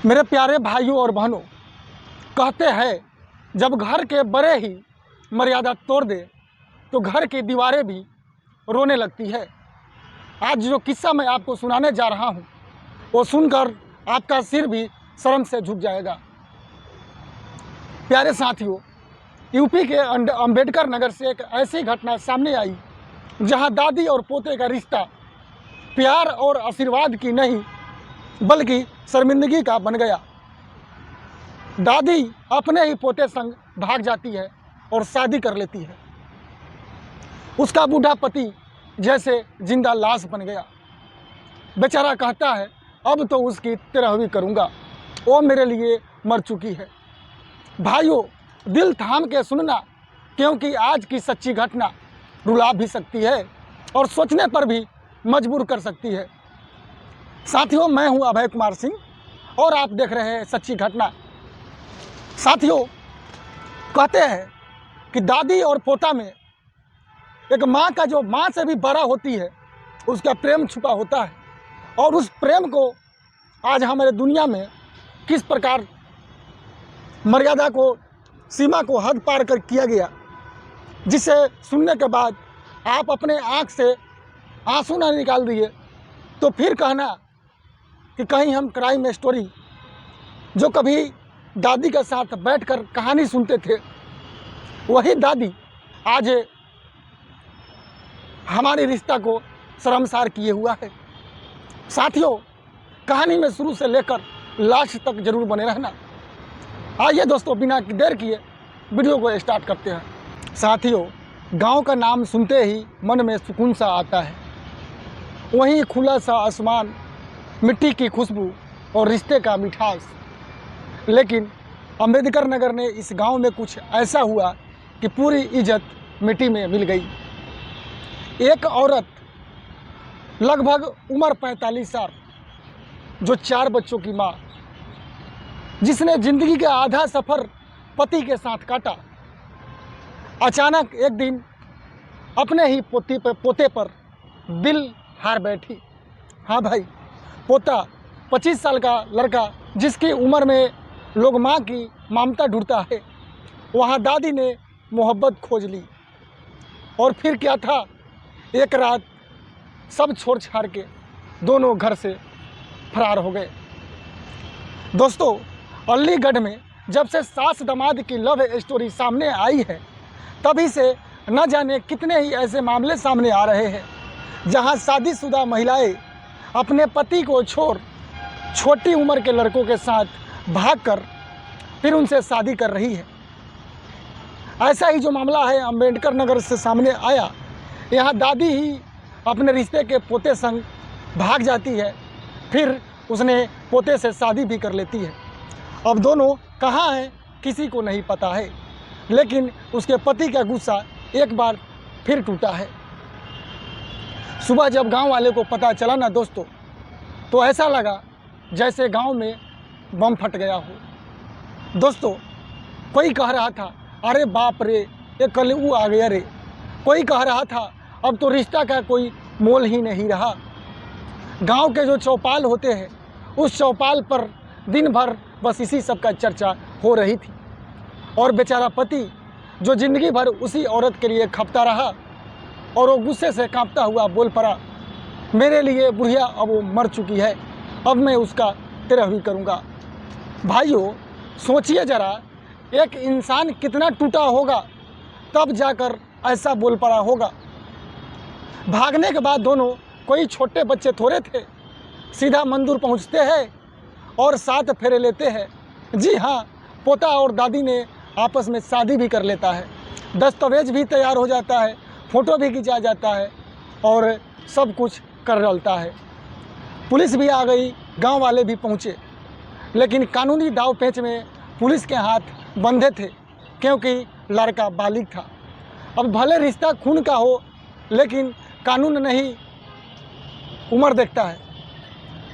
मेरे प्यारे भाइयों और बहनों, कहते हैं जब घर के बड़े ही मर्यादा तोड़ दे तो घर की दीवारें भी रोने लगती है। आज जो किस्सा मैं आपको सुनाने जा रहा हूँ वो सुनकर आपका सिर भी शर्म से झुक जाएगा। प्यारे साथियों, यूपी के अंबेडकर नगर से एक ऐसी घटना सामने आई जहाँ दादी और पोते का रिश्ता प्यार और आशीर्वाद की नहीं बल्कि शर्मिंदगी का बन गया। दादी अपने ही पोते संग भाग जाती है और शादी कर लेती है। उसका बूढ़ा पति जैसे जिंदा लाश बन गया। बेचारा कहता है अब तो उसकी तेरहवीं करूँगा, वो मेरे लिए मर चुकी है। भाइयों, दिल थाम के सुनना, क्योंकि आज की सच्ची घटना रुला भी सकती है और सोचने पर भी मजबूर कर सकती है। साथियों, मैं हूं अभय कुमार सिंह और आप देख रहे हैं सच्ची घटना। साथियों, कहते हैं कि दादी और पोता में एक माँ का जो माँ से भी बड़ा होती है उसका प्रेम छुपा होता है, और उस प्रेम को आज हमारे दुनिया में किस प्रकार मर्यादा को, सीमा को हद पार कर किया गया, जिसे सुनने के बाद आप अपने आँख से आंसू ना निकाल दिए तो फिर कहना कि कहीं हम क्राइम स्टोरी जो कभी दादी के साथ बैठकर कहानी सुनते थे, वही दादी आज हमारे रिश्ता को शर्मसार किए हुआ है। साथियों, कहानी में शुरू से लेकर लास्ट तक जरूर बने रहना। आइए दोस्तों, बिना देर किए वीडियो को स्टार्ट करते हैं। साथियों, गांव का नाम सुनते ही मन में सुकून सा आता है। वहीं खुला सा आसमान, मिट्टी की खुशबू और रिश्ते का मिठास। लेकिन अंबेडकर नगर ने इस गांव में कुछ ऐसा हुआ कि पूरी इज्जत मिट्टी में मिल गई। एक औरत लगभग उम्र 45 साल, जो 4 बच्चों की माँ, जिसने जिंदगी का आधा सफ़र पति के साथ काटा, अचानक एक दिन अपने ही पोते पर दिल हार बैठी। हाँ भाई, पोता 25 साल का लड़का जिसकी उम्र में लोग माँ की ममता ढूंढता है, वहाँ दादी ने मोहब्बत खोज ली। और फिर क्या था, एक रात सब छोड़ छाड़ के दोनों घर से फरार हो गए। दोस्तों, अलीगढ़ में जब से सास दामाद की लव स्टोरी सामने आई है, तभी से न जाने कितने ही ऐसे मामले सामने आ रहे हैं जहां शादीशुदा महिलाएं अपने पति को छोड़ छोटी उम्र के लड़कों के साथ भागकर फिर उनसे शादी कर रही है। ऐसा ही जो मामला है अंबेडकर नगर से सामने आया। यहाँ दादी ही अपने रिश्ते के पोते संग भाग जाती है, फिर उसने पोते से शादी भी कर लेती है। अब दोनों कहाँ हैं किसी को नहीं पता है, लेकिन उसके पति का गुस्सा एक बार फिर टूटा है। सुबह जब गांव वाले को पता चला ना दोस्तों, तो ऐसा लगा जैसे गांव में बम फट गया हो। दोस्तों, कोई कह रहा था अरे बाप रे, ये कलयु आ गया रे। कोई कह रहा था अब तो रिश्ता का कोई मोल ही नहीं रहा। गांव के जो चौपाल होते हैं, उस चौपाल पर दिन भर बस इसी सब का चर्चा हो रही थी। और बेचारा पति जो ज़िंदगी भर उसी औरत के लिए खपता रहा, और वो गुस्से से कांपता हुआ बोल पड़ा, मेरे लिए बुढ़िया अब वो मर चुकी है, अब मैं उसका तेरहवीं करूँगा। भाइयों, सोचिए ज़रा, एक इंसान कितना टूटा होगा तब जाकर ऐसा बोल पड़ा होगा। भागने के बाद दोनों कोई छोटे बच्चे थोड़े थे, सीधा मंदिर पहुँचते हैं और 7 फेरे लेते हैं। जी हाँ, पोता और दादी ने आपस में शादी भी कर लेता है, दस्तावेज भी तैयार हो जाता है, फ़ोटो भी खिंचा जाता है और सब कुछ कर डालता है। पुलिस भी आ गई, गांव वाले भी पहुंचे, लेकिन कानूनी दाव पेच में पुलिस के हाथ बंधे थे, क्योंकि लड़का बालिग था। अब भले रिश्ता खून का हो, लेकिन कानून नहीं उम्र देखता है।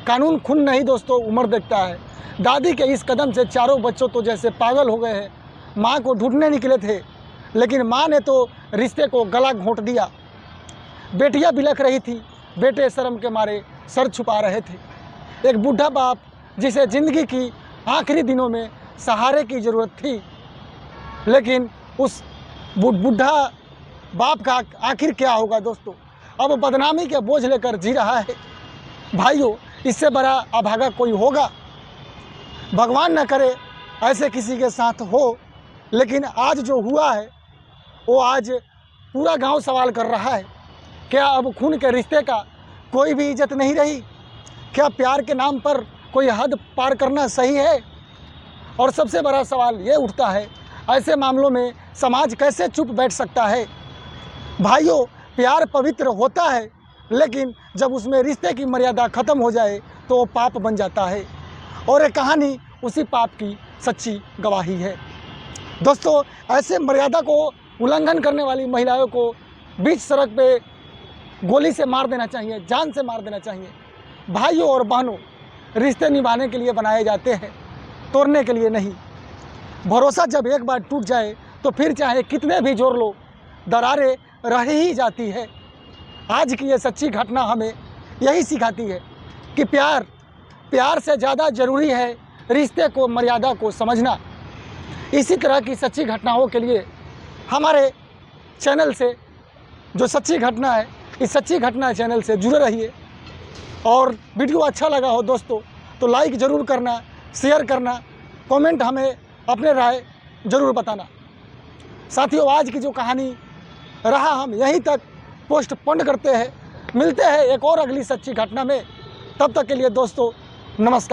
कानून खून नहीं दोस्तों, उम्र देखता है। दादी के इस कदम से चारों बच्चों तो जैसे पागल हो गए हैं। माँ को ढूंढने निकले थे, लेकिन माँ ने तो रिश्ते को गला घोंट दिया। बेटियां बिलख रही थी, बेटे शर्म के मारे सर छुपा रहे थे। एक बूढ़ा बाप जिसे ज़िंदगी की आखिरी दिनों में सहारे की ज़रूरत थी, लेकिन उस बुढ़ा बाप का आखिर क्या होगा दोस्तों। अब बदनामी के बोझ लेकर जी रहा है। भाइयों, इससे बड़ा अभागा कोई होगा? भगवान न करे ऐसे किसी के साथ हो, लेकिन आज जो हुआ है वो आज पूरा गांव सवाल कर रहा है। क्या अब खून के रिश्ते का कोई भी इज्जत नहीं रही? क्या प्यार के नाम पर कोई हद पार करना सही है? और सबसे बड़ा सवाल ये उठता है, ऐसे मामलों में समाज कैसे चुप बैठ सकता है? भाइयों, प्यार पवित्र होता है, लेकिन जब उसमें रिश्ते की मर्यादा ख़त्म हो जाए तो वो पाप बन जाता है, और ये कहानी उसी पाप की सच्ची गवाही है। दोस्तों, ऐसे मर्यादा को उल्लंघन करने वाली महिलाओं को बीच सड़क पे गोली से मार देना चाहिए, जान से मार देना चाहिए। भाइयों और बहनों, रिश्ते निभाने के लिए बनाए जाते हैं, तोड़ने के लिए नहीं। भरोसा जब एक बार टूट जाए तो फिर चाहे कितने भी जोर लो, दरारें रह ही जाती है। आज की ये सच्ची घटना हमें यही सिखाती है कि प्यार से ज़्यादा ज़रूरी है रिश्ते को, मर्यादा को समझना। इसी तरह की सच्ची घटनाओं के लिए हमारे चैनल से, जो सच्ची घटना है, इस सच्ची घटना चैनल से जुड़े रहिए। और वीडियो अच्छा लगा हो दोस्तों तो लाइक ज़रूर करना, शेयर करना, कमेंट हमें अपने राय ज़रूर बताना। साथियों, आज की जो कहानी रहा हम यहीं तक पोस्टपोन करते हैं। मिलते हैं एक और अगली सच्ची घटना में। तब तक के लिए दोस्तों, नमस्कार।